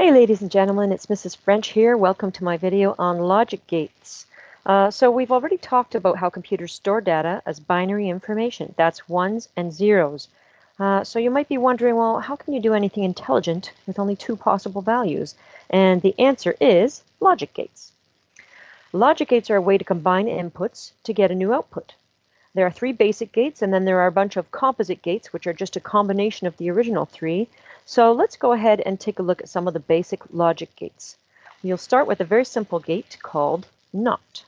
Hey ladies and gentlemen, it's Mrs. French here. Welcome to my video on logic gates. So we've already talked about how computers store data as binary information. That's ones and zeros. So you might be wondering, well, how can you do anything intelligent with only two possible values? And the answer is logic gates. Logic gates are a way to combine inputs to get a new output. There are three basic gates, and then there are a bunch of composite gates, which are just a combination of the original three. So let's go ahead and take a look at some of the basic logic gates. We'll start with a very simple gate called NOT.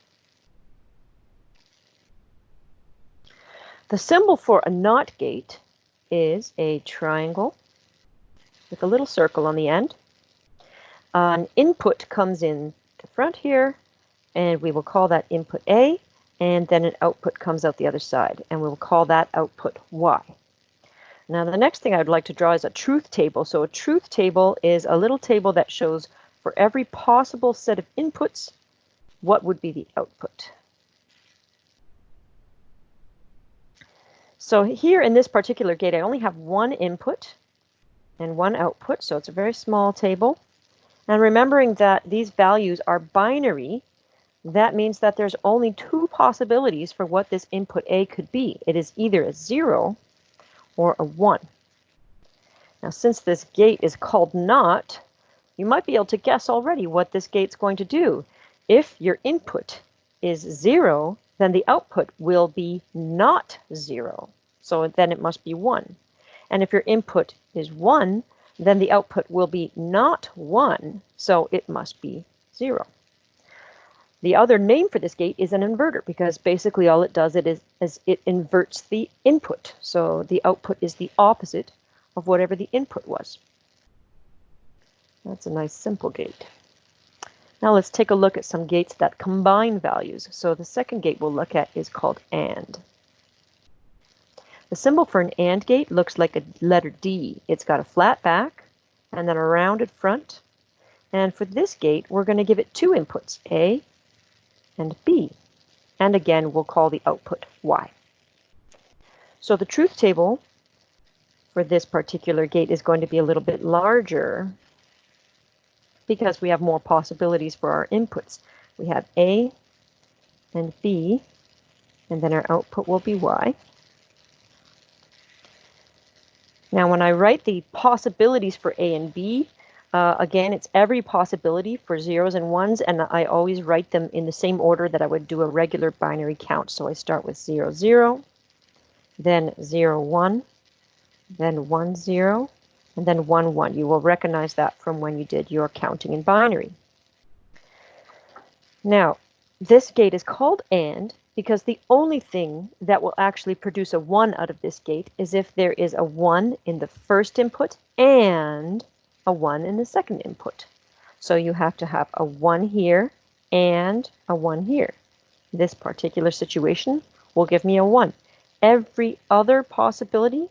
The symbol for a NOT gate is a triangle with a little circle on the end. An input comes in the front here, and we will call that input A, and then an output comes out the other side, and we'll call that output Y. Now the next thing I'd like to draw is a truth table. So a truth table is a little table that shows for every possible set of inputs, what would be the output. So here in this particular gate, I only have one input and one output, so it's a very small table. And remembering that these values are binary, that means that there's only two possibilities for what this input A could be. It is either a 0 or a 1. Now, since this gate is called NOT, you might be able to guess already what this gate's going to do. If your input is 0, then the output will be not 0. So then it must be 1. And if your input is 1, then the output will be not 1, so it must be 0. The other name for this gate is an inverter, because basically all it does is it inverts the input. So the output is the opposite of whatever the input was. That's a nice simple gate. Now let's take a look at some gates that combine values. So the second gate we'll look at is called AND. The symbol for an AND gate looks like a letter D. It's got a flat back and then a rounded front. And for this gate, we're going to give it two inputs, A and B. And again, we'll call the output Y. So the truth table for this particular gate is going to be a little bit larger because we have more possibilities for our inputs. We have A and B, and then our output will be Y. Now, when I write the possibilities for A and B, again, it's every possibility for zeros and ones, and I always write them in the same order that I would do a regular binary count. So I start with 0, 0, then 0, 1, then 1, 0, and then 1, 1. You will recognize that from when you did your counting in binary. Now, this gate is called AND because the only thing that will actually produce a 1 out of this gate is if there is a 1 in the first input and a 1 in the second input. So you have to have a 1 here and a 1 here. This particular situation will give me a 1. Every other possibility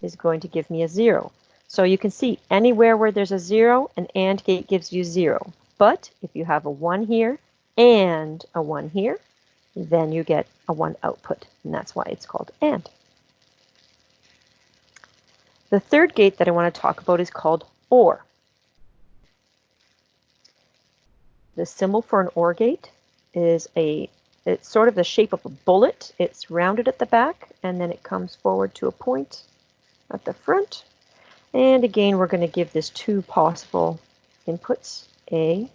is going to give me a 0. So you can see anywhere where there's a 0, an AND gate gives you 0. But if you have a 1 here and a 1 here, then you get a 1 output, and that's why it's called AND. The third gate that I want to talk about is called OR. The symbol for an OR gate is it's sort of the shape of a bullet. It's rounded at the back, and then it comes forward to a point at the front. And again, we're going to give this two possible inputs, A,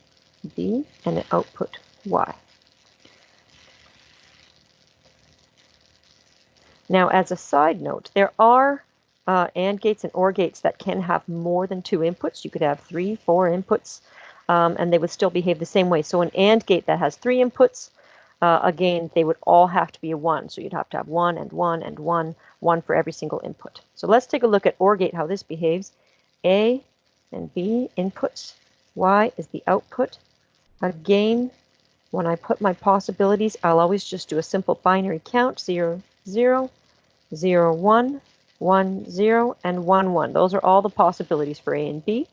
B, and an output Y. Now, as a side note, there are AND gates and OR gates that can have more than two inputs. You could have 3, 4 inputs, and they would still behave the same way. So an AND gate that has 3 inputs, again, they would all have to be a 1. So you'd have to have 1 and 1 and 1, 1 for every single input. So let's take a look at OR gate, how this behaves. A and B inputs, Y is the output. Again, when I put my possibilities, I'll always just do a simple binary count, 0, 0, 0, 1, 1, 0, and 1, 1. Those are all the possibilities for A and B.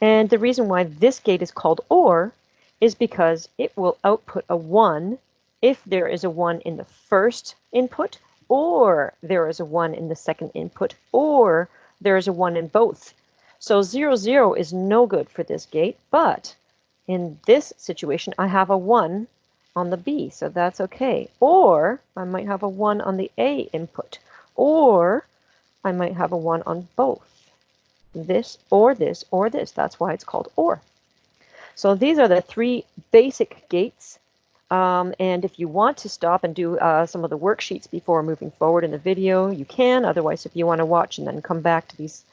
And the reason why this gate is called OR is because it will output a 1 if there is a 1 in the first input, or there is a 1 in the second input, or there is a 1 in both. So 0, 0 is no good for this gate, but in this situation, I have a 1 on the B, so that's okay. Or I might have a 1 on the A input, or I might have a 1 on both. This, or this, or this. That's why it's called OR. So these are the three basic gates. And if you want to stop and do some of the worksheets before moving forward in the video, you can. Otherwise, if you want to watch and then come back to these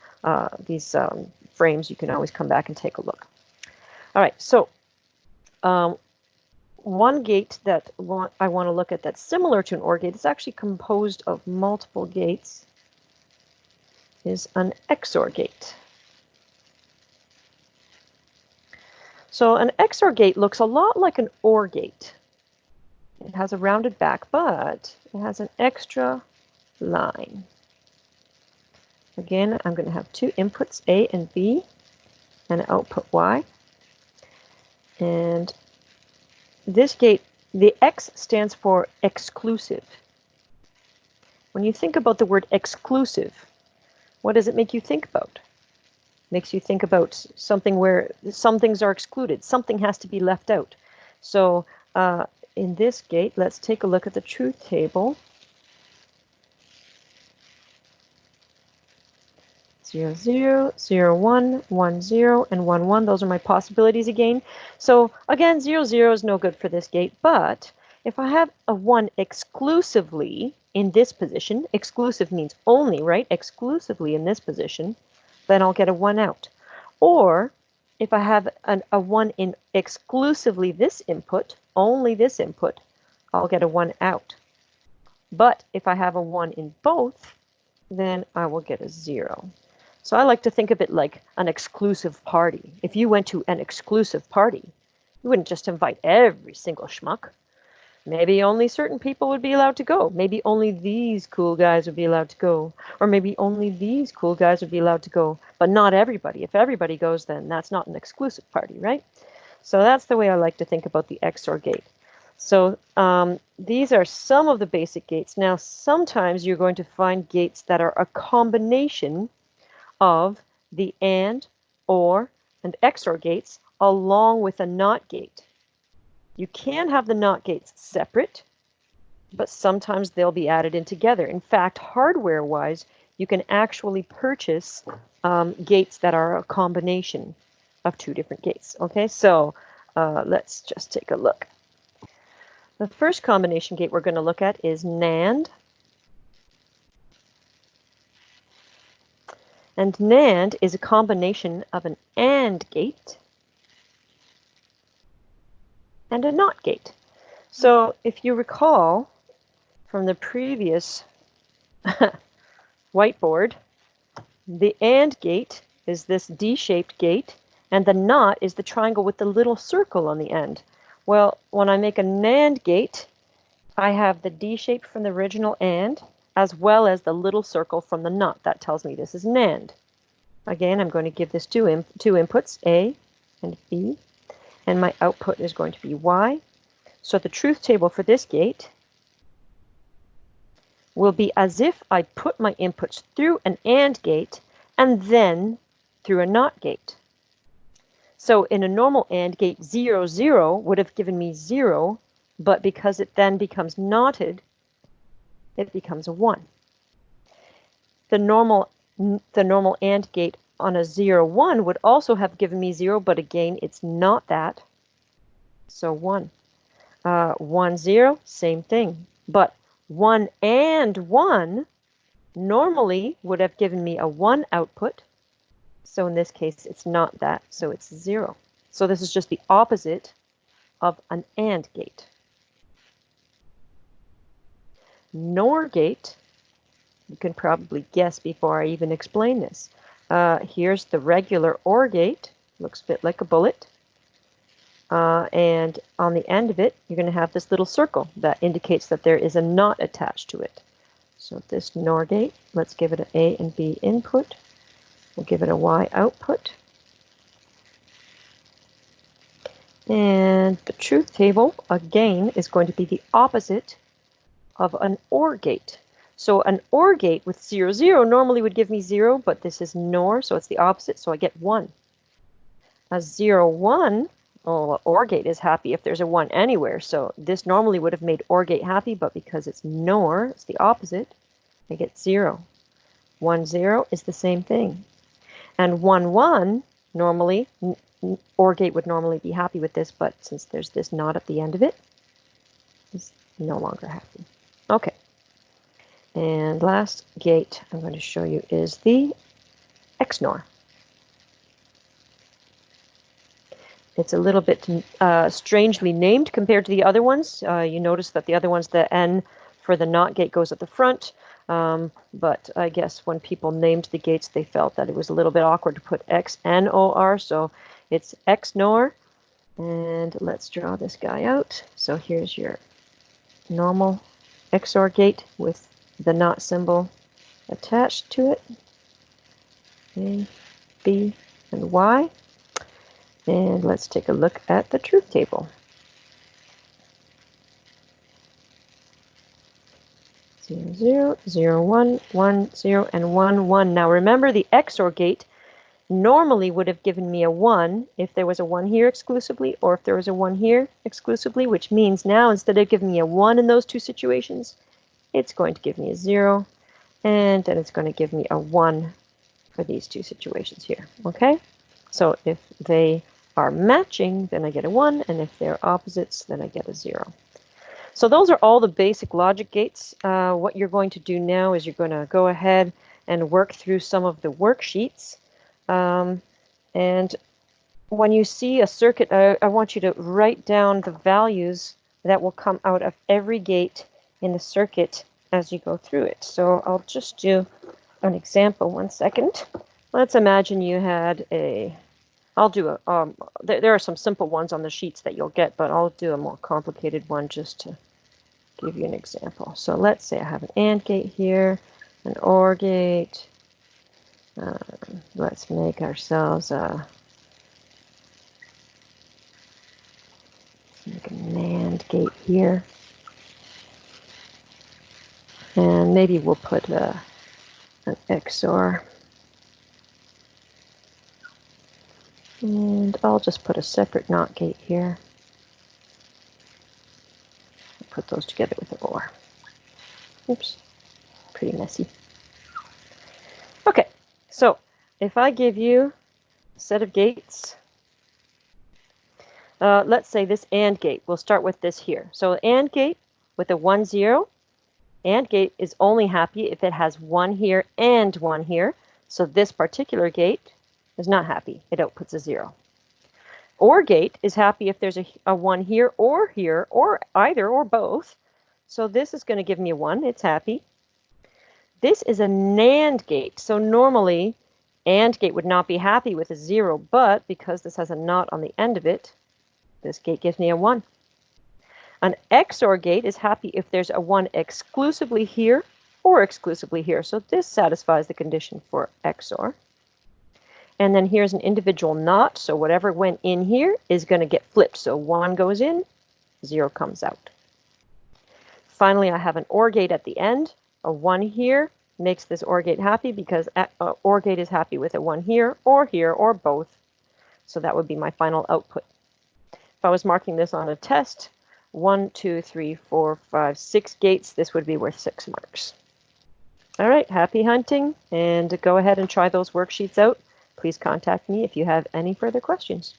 frames, you can always come back and take a look. All right, so one gate that I want to look at that's similar to an OR gate, it's actually composed of multiple gates, is an XOR gate. So an XOR gate looks a lot like an OR gate. It has a rounded back, but it has an extra line. Again, I'm going to have two inputs, A and B, and an output Y. And this gate, the X stands for exclusive. When you think about the word exclusive, what does it make you think about? It makes you think about something where some things are excluded. Something has to be left out. So in this gate, let's take a look at the truth table. 0, 0, 0, 1, 1, 0, and 1, 1. Those are my possibilities again. So again, 0, 0 is no good for this gate, but if I have a 1 exclusively in this position, exclusive means only, right? Exclusively in this position, then I'll get a 1 out. Or if I have a 1 in exclusively this input, only this input, I'll get a 1 out. But if I have a 1 in both, then I will get a 0. So I like to think of it like an exclusive party. If you went to an exclusive party, you wouldn't just invite every single schmuck. Maybe only certain people would be allowed to go. Maybe only these cool guys would be allowed to go. Or maybe only these cool guys would be allowed to go, but not everybody. If everybody goes, then that's not an exclusive party, right? So that's the way I like to think about the XOR gate. So these are some of the basic gates. Now, sometimes you're going to find gates that are a combination of the AND, OR, and XOR gates along with a NOT gate. You can have the NOT gates separate, but sometimes they'll be added in together. In fact, hardware-wise, you can actually purchase gates that are a combination of two different gates. Okay, so let's just take a look. The first combination gate we're going to look at is NAND. And NAND is a combination of an AND gate and a NOT gate. So if you recall from the previous whiteboard, the AND gate is this D-shaped gate, and the NOT is the triangle with the little circle on the end. Well, when I make a NAND gate, I have the D shape from the original AND, as well as the little circle from the NOT. That tells me this is NAND. Again, I'm going to give this two inputs, A and B, and my output is going to be Y. So the truth table for this gate will be as if I put my inputs through an AND gate and then through a NOT gate. So in a normal AND gate, 0, 0 would have given me 0, but because it then becomes knotted, it becomes a 1. The normal AND gate on a 0, 1 would also have given me 0, but again, it's not that. So 1. 1, 0, same thing. But 1 and 1 normally would have given me a 1 output. So in this case, it's not that, so it's 0. So this is just the opposite of an AND gate. NOR gate, you can probably guess before I even explain this. Here's the regular OR gate, looks a bit like a bullet. And on the end of it, you're going to have this little circle that indicates that there is a NOT attached to it. So this NOR gate, let's give it an A and B input. We'll give it a Y output. And the truth table, again, is going to be the opposite of an OR gate. So an OR gate with 0, 0 normally would give me 0, but this is NOR, so it's the opposite, so I get 1. A 0, 1, well, OR gate is happy if there's a 1 anywhere, so this normally would have made OR gate happy, but because it's NOR, it's the opposite, I get 0. 1, 0 is the same thing. And 1, 1, normally, OR gate would normally be happy with this, but since there's this not at the end of it, it's no longer happy. Okay. And last gate I'm going to show you is the XNOR. It's a little bit strangely named compared to the other ones. You notice that the other ones, the N for the NOT gate goes at the front. But I guess when people named the gates, they felt that it was a little bit awkward to put XNOR. So it's XNOR. And let's draw this guy out. So here's your normal XOR gate with the NOT symbol attached to it. A, B, and Y. And let's take a look at the truth table. 0, 0, 0, 1, 1, 0, and 1, 1. Now remember, the XOR gate normally would have given me a 1 if there was a 1 here exclusively, or if there was a 1 here exclusively, which means now instead of giving me a 1 in those two situations, it's going to give me a 0, and then it's going to give me a 1 for these two situations here. Okay? So if they are matching, then I get a 1, and if they're opposites, then I get a 0. So those are all the basic logic gates. What you're going to do now is you're going to go ahead and work through some of the worksheets. And when you see a circuit, I want you to write down the values that will come out of every gate in the circuit as you go through it. So I'll just do an example 1 second. Let's imagine you had a, I'll do a, there are some simple ones on the sheets that you'll get, but I'll do a more complicated one just to give you an example. So let's say I have an AND gate here, an OR gate. Let's make ourselves make a NAND gate here. And maybe we'll put an XOR. And I'll just put a separate NOT gate here. Put those together with an OR. Oops, pretty messy. Okay, so if I give you a set of gates, let's say this AND gate, we'll start with this here. So AND gate with a 1, 0, AND gate is only happy if it has 1 here and 1 here. So this particular gate is not happy. It outputs a 0. OR gate is happy if there's a 1 here, or either, or both. So this is going to give me a 1. It's happy. This is a NAND gate. So normally, AND gate would not be happy with a 0, but because this has a NOT on the end of it, this gate gives me a 1. An XOR gate is happy if there's a 1 exclusively here or exclusively here. So this satisfies the condition for XOR. And then here's an individual NOT. So whatever went in here is going to get flipped. So 1 goes in, 0 comes out. Finally, I have an OR gate at the end. A 1 here makes this OR gate happy because OR gate is happy with a 1 here, or both. So that would be my final output. If I was marking this on a test, 1, 2, 3, 4, 5, 6 gates, this would be worth 6 marks. All right, happy hunting, and go ahead and try those worksheets out. Please contact me if you have any further questions.